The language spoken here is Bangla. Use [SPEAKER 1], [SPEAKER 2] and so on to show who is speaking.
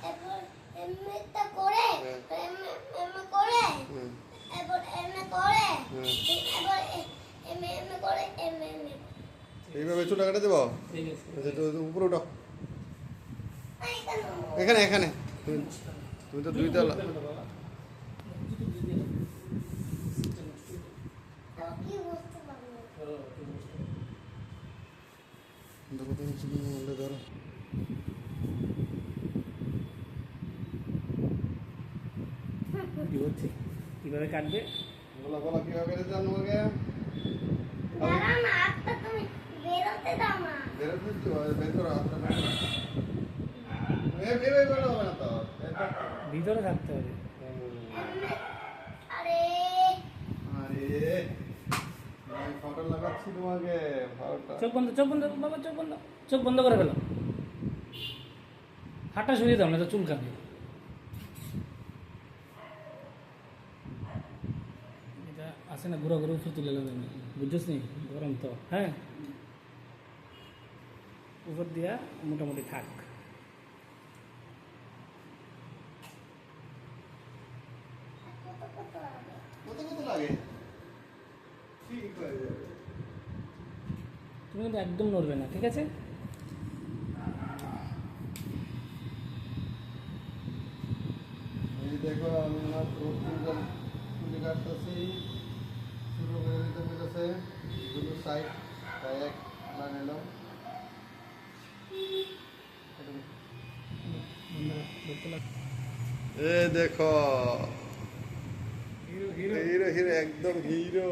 [SPEAKER 1] এরপর এমনিটা করে এমনি করে এরপর এমনি করে এরপর এমনি করে এমনি
[SPEAKER 2] এইভাবে চুল কাটে দেবো। আচ্ছা তো উপরে উঠো। এখানে এখানে তুমি তো দুই তলা।
[SPEAKER 1] কি বুঝতে পারবো
[SPEAKER 2] দেখো তুমি চুল ধরো।
[SPEAKER 3] কিভাবে কাটবে
[SPEAKER 2] বলো বলো কিভাবে কেটে দেন তোমাকে।
[SPEAKER 1] দাঁড়াও না হাতটা তুমি বেরোতে দাও না
[SPEAKER 2] বেরোতে দিতে হবে, বের করো হাতটা বের করো। বের করো হবে না তো।
[SPEAKER 3] ভিতরে থাকতে হবে।
[SPEAKER 1] এমনি আরে
[SPEAKER 2] আরে আমি ফটো লাগাচ্ছি তোমাকে ফটো।
[SPEAKER 3] চোখ বন্ধ বাবা, চোখ বন্ধ করে ফেলো। হাতটা সরিয়ে দাও না তো চুল কাটবে। এটা আসে না ঘুরা ঘুরে উপরে তুলে নেবে, বুঝছিস নি? গরম তো, হ্যাঁ উপর দিয়া মোটামুটি থাক।
[SPEAKER 2] কত কত লাগে? ঠিক হয়ে যাবে।
[SPEAKER 3] তুমি কিন্তু একদম নড়বে না, ঠিক আছে?
[SPEAKER 2] এই দেখো আমি আমার চুল কাটতেছি, শুরু করে দিতে বলেছে দুটো সাইড এক লাগাইলাম। এ দেখো হিরো হিরো হিরো একদম হিরো।